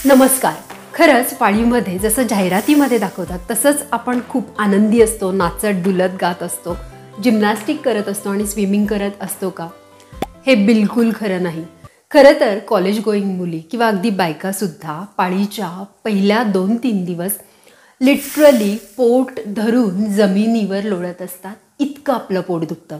नमस्कार. खरंच पाळीमध्ये जसं जाहिरातीमध्ये दाखवतात तसंच आपण खूप आनंदी असतो, नाचत डुलत गात असतो, जिम्नॅस्टिक करत असतो आणि स्विमिंग करत असतो का? हे बिलकुल खरं नाही. खरं तर कॉलेज गोईंग मुली किंवा अगदी बायकासुद्धा पाळीच्या पहिल्या 2-3 दिवस लिटरली पोट धरून जमिनीवर लोळत असतात. इतकं आपलं पोट दुखतं.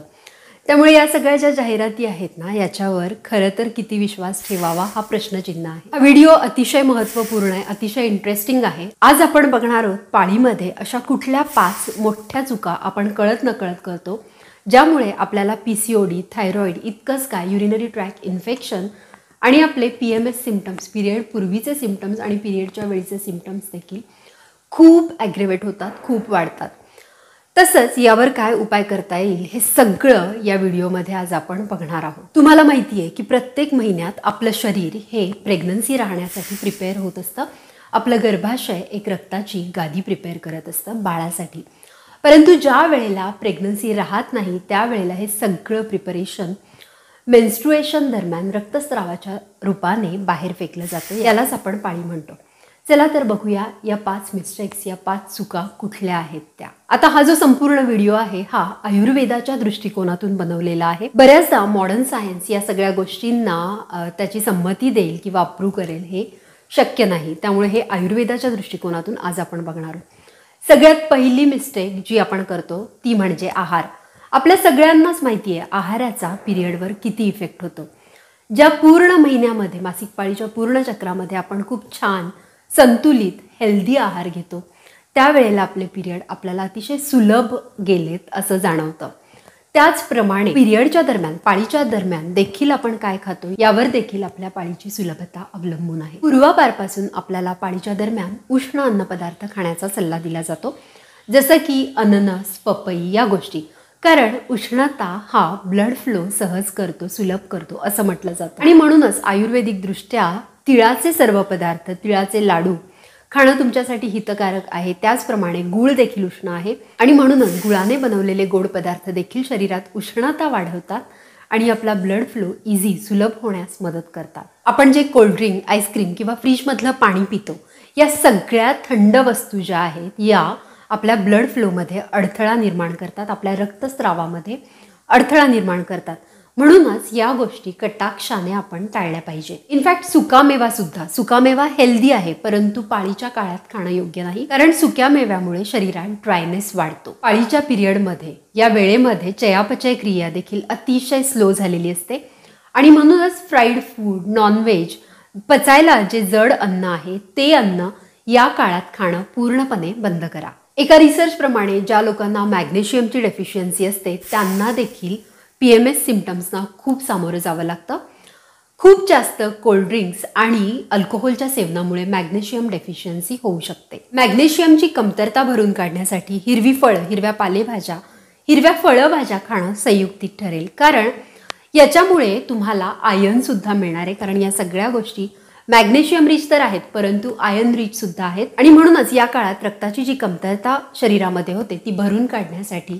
त्यामुळे या सगळ्या ज्या जाहिराती आहेत ना, याच्यावर खरं तर किती विश्वास ठेवावा हा प्रश्नचिन्ह आहे. हा व्हिडिओ अतिशय महत्त्वपूर्ण आहे, अतिशय इंटरेस्टिंग आहे. आज आपण बघणार आहोत पाळीमध्ये अशा कुठल्या 5 मोठ्या चुका आपण कळत नकळत करतो, ज्यामुळे आपल्याला PCOD, थायरॉइड इतकंच काय युरिनरी ट्रॅक इन्फेक्शन आणि आपले PMS सिम्पटम्स, पिरियड पूर्वीचे सिम्पटम्स आणि पिरियडच्या वेळीचे सिम्पटम्स देखील खूप ॲग्रेवेट होतात, खूप वाढतात. तसंच यावर काय उपाय करता येईल हे सगळं या व्हिडिओमध्ये आज आपण बघणार आहोत. तुम्हाला माहिती आहे की प्रत्येक महिन्यात आपलं शरीर हे प्रेग्नन्सी राहण्यासाठी प्रिपेअर होत असतं. आपलं गर्भाशय एक रक्ताची गादी प्रिपेअर करत असतं बाळासाठी. परंतु ज्या वेळेला प्रेग्नन्सी राहत नाही त्यावेळेला हे सगळं प्रिपरेशन मेन्स्ट्रुएशन दरम्यान रक्तस्रावाच्या रूपाने बाहेर फेकलं जातं. यालाच आपण पाळी म्हणतो. चला तर बघूया या 5 मिस्टेक्स, या 5 चुका कुठल्या आहेत त्या. आता हा जो संपूर्ण व्हिडिओ आहे हा आयुर्वेदाच्या दृष्टिकोनातून बनवलेला आहे. बऱ्याचदा मॉडर्न सायन्स या सगळ्या गोष्टींना त्याची संमती देईल किंवा अप्रूव्ह करेल हे शक्य नाही. त्यामुळे हे आयुर्वेदाच्या दृष्टिकोनातून आज आपण बघणार आहोत. सगळ्यात पहिली मिस्टेक जी आपण करतो ती म्हणजे आहार. आपल्या सगळ्यांनाच माहिती आहे आहाराचा पिरियडवर किती इफेक्ट होतो. ज्या पूर्ण महिन्यामध्ये मासिक पाळीच्या पूर्ण चक्रामध्ये आपण खूप छान संतुलित हेल्दी आहार घेतो त्यावेळेला आपले पिरियड आपल्याला अतिशय सुलभ गेलेत असं जाणवतं. त्याचप्रमाणे पिरियडच्या दरम्यान, पाळीच्या दरम्यान देखील आपण काय खातो यावर देखील आपल्या पाळीची सुलभता अवलंबून आहे. पूर्वापारपासून आपल्याला पाळीच्या दरम्यान उष्ण अन्नपदार्थ खाण्याचा सल्ला दिला जातो, जसं की अननस, पपई या गोष्टी. कारण उष्णता हा ब्लड फ्लो सहज करतो, सुलभ करतो असं म्हटलं जातं. आणि म्हणूनच आयुर्वेदिक दृष्ट्या तिळाचे सर्व पदार्थ, तिळाचे लाडू खाणं तुमच्यासाठी हितकारक आहे. त्याचप्रमाणे गूळ देखील उष्ण आहे आणि म्हणूनच गुळाने बनवलेले गोड पदार्थ देखील शरीरात उष्णता वाढवतात आणि आपला ब्लड फ्लो इझी, सुलभ होण्यास मदत करतात. आपण जे कोल्ड्रिंक, आईस्क्रीम किंवा फ्रीजमधलं पाणी पितो या सगळ्या थंड वस्तू ज्या आहेत या आपल्या ब्लड फ्लोमध्ये अडथळा निर्माण करतात, आपल्या रक्तस्रावामध्ये अडथळा निर्माण करतात. म्हणूनच या गोष्टी कटाक्षाने आपण टाळल्या पाहिजे. इनफॅक्ट सुकामेवा हेल्दी आहे, परंतु पाळीच्या काळात खाणं योग्य नाही. कारण सुक्या मेव्यामुळे शरीरात ड्रायनेस वाढतो. पाळीच्या पिरियडमध्ये या वेळेमध्ये चयापचय क्रिया देखील अतिशय स्लो झालेली असते आणि म्हणूनच फ्राईड फूड, नॉनव्हेज, पचायला जे जड अन्न आहे ते अन्न या काळात खाणं पूर्णपणे बंद करा. एका रिसर्चप्रमाणे ज्या लोकांना मॅग्नेशियमची डेफिशियन्सी असते त्यांना देखील PMS सिम्पटम्सना खूप सामोरं जावं लागतं. खूप जास्त कोल्ड्रिंक्स आणि अल्कोहोलच्या सेवनामुळे मॅग्नेशियम डेफिशियन्सी होऊ शकते. मॅग्नेशियमची कमतरता भरून काढण्यासाठी हिरवी फळं, हिरव्या पालेभाज्या, हिरव्या फळभाज्या खाणं संयुक्तिक ठरेल. कारण याच्यामुळे तुम्हाला आयर्नसुद्धा मिळणार आहे. कारण या सगळ्या गोष्टी मॅग्नेशियम रिच तर आहेत परंतु आयर्न रिच सुद्धा आहेत आणि म्हणूनच या काळात रक्ताची जी कमतरता शरीरामध्ये होते ती भरून काढण्यासाठी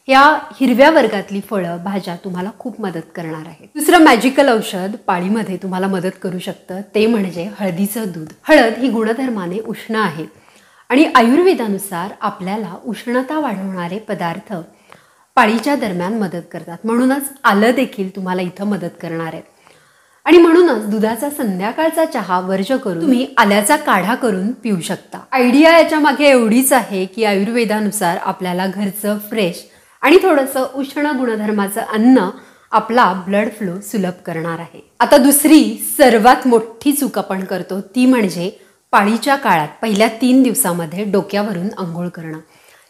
या हिरव्या वर्गातली फळं, भाज्या तुम्हाला खूप मदत करणार आहे. दुसरं मॅजिकल औषध पाळीमध्ये तुम्हाला मदत करू शकतं ते म्हणजे हळदीचं दूध. हळद ही गुणधर्माने उष्ण आहे आणि आयुर्वेदानुसार आपल्याला उष्णता वाढवणारे पदार्थ पाळीच्या दरम्यान मदत करतात. म्हणूनच आलं देखील तुम्हाला इथं मदत करणार आहे. आणि म्हणूनच दुधाचा संध्याकाळचा चहा वर्ज करून तुम्ही आल्याचा काढा करून पिऊ शकता. आयडिया याच्या मागे एवढीच आहे की आयुर्वेदानुसार आपल्याला घरचं फ्रेश आणि थोडंसं उष्ण गुणधर्माचं अन्न आपला ब्लड फ्लो सुलभ करणार आहे. आता दुसरी सर्वात मोठी चूक आपण करतो ती म्हणजे पाळीच्या काळात पहिल्या 3 दिवसामध्ये डोक्यावरून आंघोळ करणं.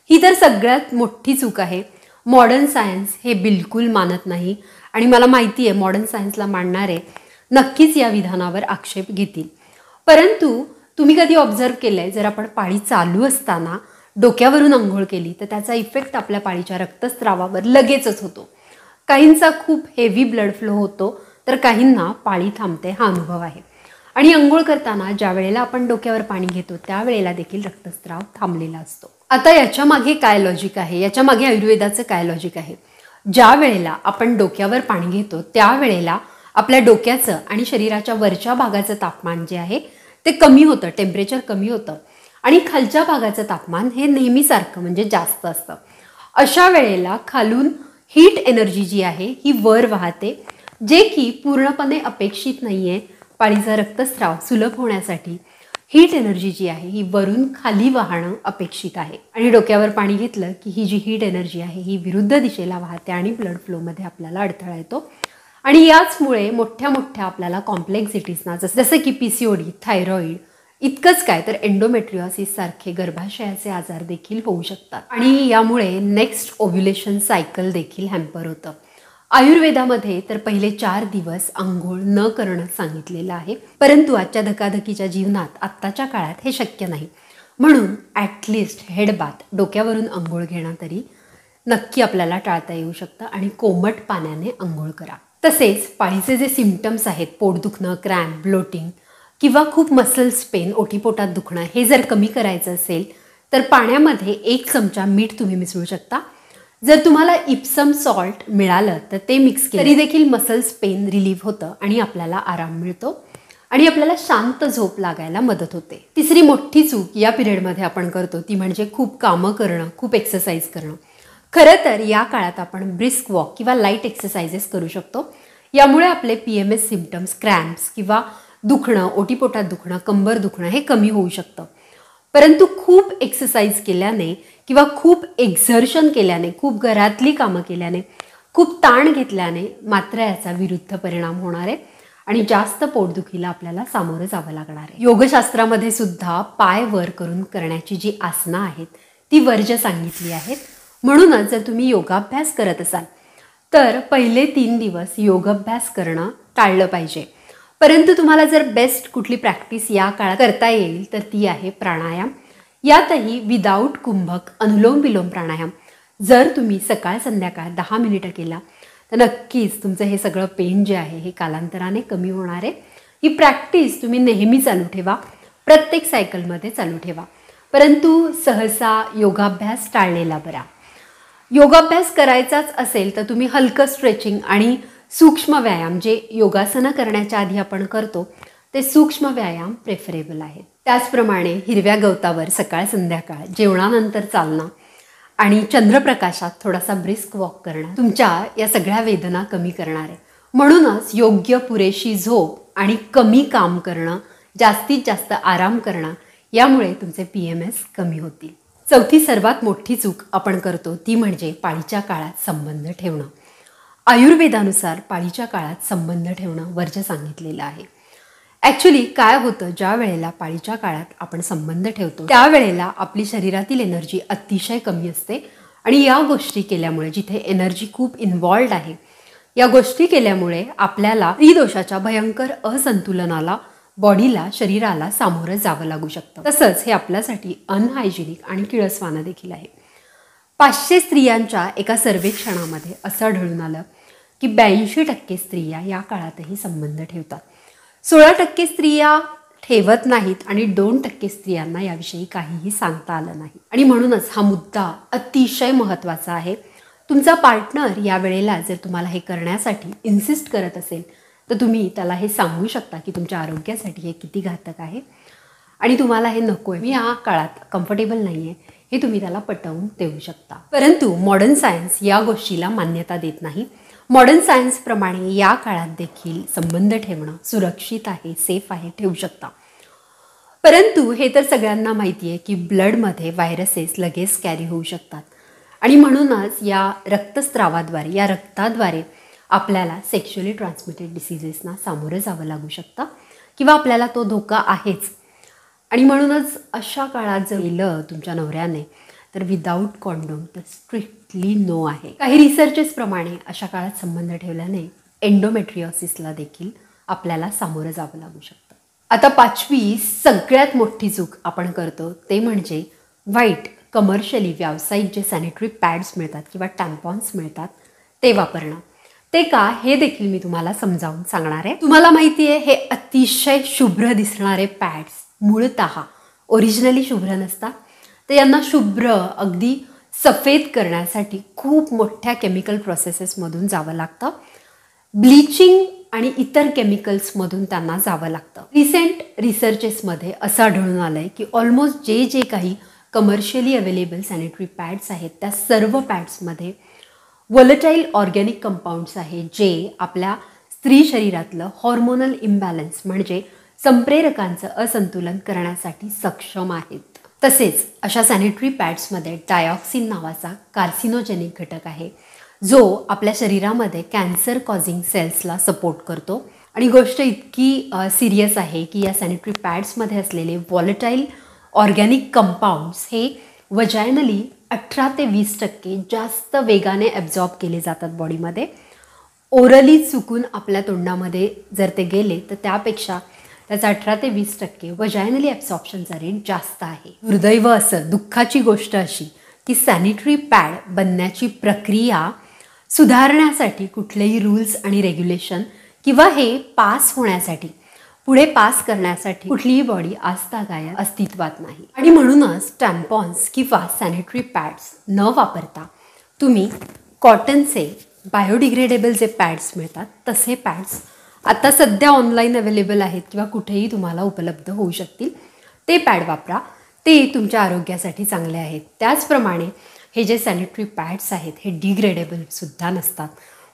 ही तर सगळ्यात मोठी चूक आहे. मॉडर्न सायन्स हे बिलकुल मानत नाही आणि मला माहिती आहे मॉडर्न सायन्सला मानणारे नक्कीच या विधानावर आक्षेप घेतील. परंतु तुम्ही कधी ऑब्झर्व केलंय जर आपण पाळी चालू असताना डोक्यावरून आंघोळ केली तर त्याचा इफेक्ट आपल्या पाळीच्या रक्तस्रावावर लगेचच होतो. काहींचा खूप हेवी ब्लड फ्लो होतो तर काहींना पाळी थांबते हा अनुभव आहे. आणि आंघोळ करताना ज्या वेळेला आपण डोक्यावर पाणी घेतो त्यावेळेला देखील रक्तस्राव थांबलेला असतो. आता याच्या मागे काय लॉजिक आहे, याच्या मागे आयुर्वेदाचं काय लॉजिक आहे? ज्या वेळेला आपण डोक्यावर पाणी घेतो त्यावेळेला आपल्या डोक्याचं आणि शरीराच्या वरच्या भागाचं तापमान जे आहे ते कमी होतं, टेम्परेचर कमी होतं आणि खालच्या भागाचं तापमान हे नेहमीसारखं म्हणजे जास्त असतं. अशा वेळेला खालून हीट एनर्जी जी आहे ही वर वाहते, जे की पूर्णपणे अपेक्षित नाही आहे. पाळीचा रक्तस्राव सुलभ होण्यासाठी हीट एनर्जी जी आहे ही वरून खाली वाहणं अपेक्षित आहे. आणि डोक्यावर पाणी घेतलं की ही जी हीट एनर्जी आहे ही विरुद्ध दिशेला वाहते आणि ब्लड फ्लोमध्ये आपल्याला अडथळा येतो. आणि याचमुळे मोठ्या मोठ्या आपल्याला कॉम्प्लेक्सिटीजना जसं की PCOD, थायरॉईड, इतकंच काय तर एंडोमेट्रिओसिस सारखे गर्भाशयाचे आजार देखील होऊ शकतात. आणि यामुळे नेक्स्ट ओव्ह्युलेशन सायकल देखील हॅम्पर होतं. आयुर्वेदामध्ये तर पहिले 4 दिवस आंघोळ न करणं सांगितलेलं आहे, परंतु आजच्या धकाधकीच्या जीवनात आत्ताच्या काळात हे शक्य नाही. म्हणून ॲटलिस्ट हेडबाथ, डोक्यावरून आंघोळ घेणं तरी नक्की आपल्याला टाळता येऊ शकतं आणि कोमट पाण्याने आंघोळ करा. तसेच पाळीचे जे सिम्पटम्स आहेत, पोट दुखणं, क्रॅम्प, ब्लोटिंग किंवा खूप मसल्स पेन, ओटीपोटात दुखणं, हे जर कमी करायचं असेल तर पाण्यामध्ये 1 चमचा मीठ तुम्ही मिसळू शकता. जर तुम्हाला इप्सम सॉल्ट मिळालं तर ते मिक्स केलं तरी देखील मसल्स पेन रिलीव्ह होतं आणि आपल्याला आराम मिळतो आणि आपल्याला शांत झोप लागायला मदत होते. तिसरी मोठी चूक या पिरियडमध्ये आपण करतो ती म्हणजे खूप कामं करणं, खूप एक्सरसाइज करणं. खरं तर या काळात आपण ब्रिस्क वॉक किंवा लाईट एक्सरसाइजेस करू शकतो. यामुळे आपले PMS सिम्पटम्स, क्रॅम्प्स किंवा दुखणं, ओटीपोटात दुखणं, कंबर दुखणं हे कमी होऊ शकतं. परंतु खूप एक्सरसाइज केल्याने किंवा खूप एक्झर्शन केल्याने, खूप घरातली कामं केल्याने, खूप ताण घेतल्याने मात्र याचा विरुद्ध परिणाम होणार आहे आणि जास्त पोटदुखीला आपल्याला सामोरं जावं लागणार आहे. योगशास्त्रामध्ये सुद्धा पाय वर करून करण्याची जी आसनं आहेत ती वर्ज्य सांगितली आहेत. म्हणूनच जर तुम्ही योगाभ्यास करत असाल तर पहिले 3 दिवस योगाभ्यास करणं टाळलं पाहिजे. परंतु तुम्हाला जर बेस्ट कुठली प्रॅक्टिस या काळात करता येईल तर ती आहे प्राणायाम. यातही विदाऊट कुंभक अनुलोम विलोम प्राणायाम जर तुम्ही सकाळ संध्याकाळ 10 मिनिटं केला तर नक्कीच तुमचं हे सगळं पेन जे आहे हे कालांतराने कमी होणार आहे. ही प्रॅक्टिस तुम्ही नेहमी चालू ठेवा, प्रत्येक सायकलमध्ये चालू ठेवा. परंतु सहसा योगाभ्यास टाळलेला बरा. योगाभ्यास करायचाच असेल तर तुम्ही हलकं स्ट्रेचिंग आणि सूक्ष्म व्यायाम जे योगासनं करण्याच्या आधी आपण करतो ते सूक्ष्म व्यायाम प्रेफरेबल आहेत. त्याचप्रमाणे हिरव्या गवतावर सकाळ संध्याकाळ जेवणानंतर चालणं आणि चंद्रप्रकाशात थोडासा ब्रिस्क वॉक करणं तुमच्या या सगळ्या वेदना कमी करणार आहे. म्हणूनच योग्य पुरेशी झोप आणि कमी काम करणं, जास्तीत जास्त आराम करणं यामुळे तुमचे PMS कमी होतील. चौथी सर्वात मोठी चूक आपण करतो ती म्हणजे पाळीच्या काळात संबंध ठेवणं. आयुर्वेदानुसार पाळीच्या काळात संबंध ठेवणं वर्ज्य सांगितलेलं आहे. ॲक्च्युली काय होतं, ज्या वेळेला पाळीच्या काळात आपण संबंध ठेवतो त्यावेळेला आपली शरीरातील एनर्जी अतिशय कमी असते आणि या गोष्टी केल्यामुळे, जिथे एनर्जी खूप इन्व्हॉल्ड आहे, या गोष्टी केल्यामुळे आपल्याला स्त्रीदोषाच्या भयंकर असंतुलनाला, बॉडीला, शरीराला सामोरं जावं लागू शकतं. तसंच हे आपल्यासाठी अनहायजेनिक आणि किळसवाणं देखील आहे. 500 स्त्रियांच्या एका सर्वेक्षणामध्ये असं आढळून आलं की 82% स्त्रिया या काळातही संबंध ठेवतात. 16% स्त्रिया ठेवत नाहीत आणि 2% स्त्रियांना याविषयी काहीही सांगता आलं नाही. आणि म्हणूनच हा मुद्दा अतिशय महत्त्वाचा आहे. तुमचा पार्टनर या वेळेला जर तुम्हाला हे करण्यासाठी इन्सिस्ट करत असेल तर तुम्ही त्याला हे सांगू शकता की तुमच्या आरोग्यासाठी हे किती घातक आहे आणि तुम्हाला हे नको आहे, मी या काळात कम्फर्टेबल नाही आहे, हे तुम्ही त्याला पटवून देऊ शकता. परंतु मॉडर्न सायन्स या गोष्टीला मान्यता देत नाही. मॉडर्न सायन्सप्रमाणे या काळात देखील संबंध ठेवणं सुरक्षित आहे, सेफ आहे, ठेवू शकता. परंतु हे तर सगळ्यांना माहिती आहे की ब्लडमध्ये व्हायरसेस लगेच कॅरी होऊ शकतात आणि म्हणूनच या रक्तस्रावाद्वारे, या रक्ताद्वारे आपल्याला सेक्शुअली ट्रान्समिटेड डिसीजेसना सामोरं जावं लागू शकतं किंवा आपल्याला तो धोका आहेच. आणि म्हणूनच अशा काळात जर गेलं तुमच्या नवऱ्याने तर विदाऊट कॉन्डोम तर स्ट्रिक्टली नो आहे. काही रिसर्चेसप्रमाणे अशा काळात संबंध ठेवल्याने एंडोमेट्रिओसिसला देखील आपल्याला सामोरं जावं लागू शकतं. आता 5वी सगळ्यात मोठी चूक आपण करतो ते म्हणजे व्हाईट कमर्शियली व्यावसायिक जे सॅनिटरी पॅड्स मिळतात किंवा टॅम्पॉन्स मिळतात ते वापरणं. ते का हे देखील मी तुम्हाला समजावून सांगणार आहे. तुम्हाला माहिती आहे हे अतिशय शुभ्र दिसणारे पॅड्स मूळतः ओरिजिनली शुभ्र नसतात. तर यांना शुभ्र, अगदी सफेद करण्यासाठी खूप मोठ्या केमिकल प्रोसेसेसमधून जावं लागतं. ब्लीचिंग आणि इतर केमिकल्समधून त्यांना जावं लागतं. रिसेंट रिसर्चेसमध्ये असं आढळून आलं आहे की ऑलमोस्ट जे काही कमर्शियली अवेलेबल सॅनिटरी पॅड्स आहेत त्या सर्व पॅड्समध्ये व्हॉलेटाईल ऑर्गॅनिक कंपाऊंड्स आहेत जे आपल्या स्त्री शरीरातलं हॉर्मोनल इम्बॅलन्स म्हणजे संप्रेरकांचं असंतुलन करण्यासाठी सक्षम आहेत. तसेच अशा सॅनिटरी पॅड्समध्ये डायऑक्सिन नावाचा कार्सिनोजेनिक घटक आहे जो आपल्या शरीरामध्ये कॅन्सर कॉझिंग सेल्सला सपोर्ट करतो. आणि गोष्ट इतकी सिरियस आहे की या सॅनिटरी पॅड्समध्ये असलेले व्हॉलेटाईल ऑर्गॅनिक कंपाऊंड्स हे वजायनली 18 ते 20% जास्त वेगाने ॲब्झॉर्ब केले जातात बॉडीमध्ये. ओरली चुकून आपल्या तोंडामध्ये जर ते गेले तर त्यापेक्षा त्याचा 18 ते 20% वजायनली ॲब्सॉर्प्शनचा रेट जास्त आहे. दुर्दैव असं, दुःखाची गोष्ट अशी की सॅनिटरी पॅड बनण्याची प्रक्रिया सुधारण्यासाठी कुठलेही रूल्स आणि रेग्युलेशन किंवा हे पास होण्यासाठी पुढे पास करण्यासाठी कुठलीही बॉडी आजतागायत अस्तित्वात नाही. आणि म्हणूनच टॅम्पॉन्स किंवा सॅनिटरी पॅड्स न वापरता तुम्ही कॉटनचे बायोडिग्रेडेबल जे पॅड्स मिळतात तसे पॅड्स आता सध्या ऑनलाईन अवेलेबल आहेत किंवा कुठेही तुम्हाला उपलब्ध होऊ शकतील ते पॅड वापरा. ते तुमच्या आरोग्यासाठी चांगले आहेत. त्याचप्रमाणे हे जे सॅनिटरी पॅड्स आहेत हे डिग्रेडेबलसुद्धा नसतात.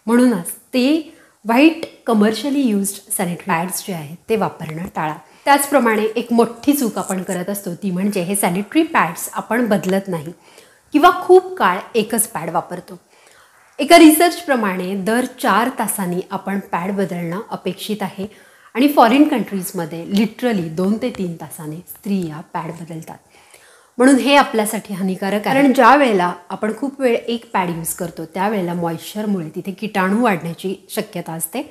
म्हणूनच ते वाईट कमर्शियली युज्ड सॅनिटरी पॅड्स जे आहेत ते वापरणं टाळा. त्याचप्रमाणे एक मोठी चूक आपण करत असतो ती म्हणजे हे सॅनिटरी पॅड्स आपण बदलत नाही किंवा खूप काळ एकच पॅड वापरतो. एका रिसर्चप्रमाणे दर 4 तासांनी आपण पॅड बदलणं अपेक्षित आहे आणि फॉरेन कंट्रीजमध्ये लिटरली 2 ते 3 तासाने स्त्रिया पॅड बदलतात. म्हणून हे आपल्यासाठी हानिकारक आहे. कारण ज्या वेळेला आपण खूप वेळ एक पॅड यूज करतो त्यावेळेला मॉइश्चरमुळे तिथे किटाणू वाढण्याची शक्यता असते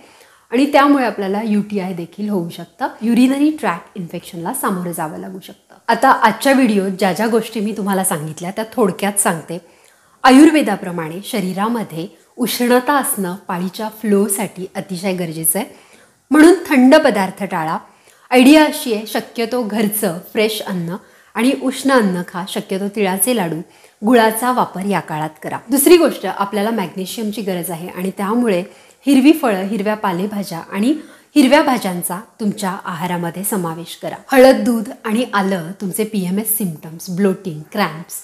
आणि त्यामुळे आपल्याला UTI देखील होऊ शकतं. युरिनरी ट्रॅक इन्फेक्शनला सामोरं जावं लागू शकतं. आता आजच्या व्हिडिओत ज्या गोष्टी मी तुम्हाला सांगितल्या त्या थोडक्यात सांगते. आयुर्वेदाप्रमाणे शरीरामध्ये उष्णता असणं पाळीच्या फ्लोसाठी अतिशय गरजेचं आहे. म्हणून थंड पदार्थ टाळा. आयडिया अशी आहे शक्यतो घरचं फ्रेश अन्न आणि उष्ण अन्न खा. शक्यतो तिळाचे लाडू, गुळाचा वापर या काळात करा. दुसरी गोष्ट, आपल्याला मॅग्नेशियमची गरज आहे आणि त्यामुळे हिरवी फळं, हिरव्या पालेभाज्या आणि हिरव्या भाज्यांचा तुमच्या आहारामध्ये समावेश करा. हळद, दूध आणि आलं तुमचे PMS सिम्पटम्स, ब्लोटिंग, क्रॅम्प्स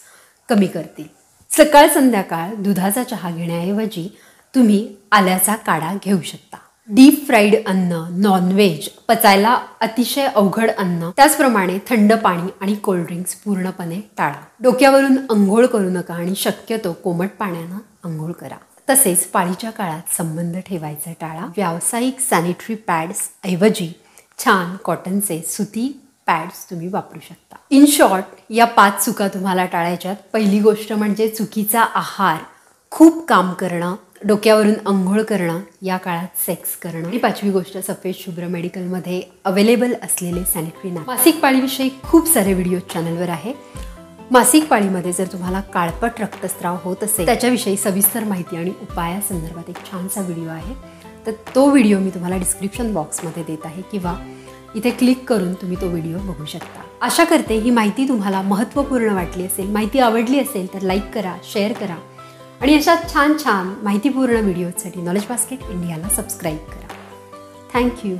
कमी करतील. सकाळ संध्याकाळ दुधाचा चहा घेण्याऐवजी तुम्ही आल्याचा काढा घेऊ शकता. डीप फ्राईड अन्न, नॉनव्हेज, पचायला अतिशय अवघड अन्न, त्याचप्रमाणे थंड पाणी आणि कोल्ड्रिंक्स पूर्णपणे टाळा. डोक्यावरून अंघोळ करू नका आणि शक्यतो कोमट पाण्यानं अंघोळ करा. तसेच पाळीच्या काळात संबंध ठेवायचा टाळा. व्यावसायिक सॅनिटरी पॅड्स ऐवजी छान कॉटनचे सुती पॅड्स तुम्ही वापरू शकता. इन शॉर्ट, या 5 चुका तुम्हाला टाळायच्यात. पहिली गोष्ट म्हणजे चुकीचा आहार, खूप काम करणं, डोक्यावरून अंघोळ करणं, या काळात सेक्स करणं. आणि 5वी गोष्ट, सफेद शुभ्र मेडिकलमध्ये अवेलेबल असलेले सॅनिटरी नॅपकिन. मासिक पाळीविषयी खूप सारे व्हिडिओ चॅनलवर आहे. मासिक पाळीमध्ये जर तुम्हाला काळपट रक्तस्राव होत असेल त्याच्याविषयी सविस्तर माहिती आणि उपायासंदर्भात एक छानसा व्हिडिओ आहे. तर तो व्हिडिओ मी तुम्हाला डिस्क्रिप्शन बॉक्समध्ये देत आहे किंवा इथे क्लिक करून तुम्ही तो व्हिडिओ बघू शकता. आशा करते ही माहिती तुम्हाला महत्त्वपूर्ण वाटली असेल. माहिती आवडली असेल तर लाईक करा, शेअर करा आणि अशा छान छान माहितीपूर्ण व्हिडिओसाठी नॉलेज बास्केट इंडियाला सबस्क्राईब करा. थँक्यू.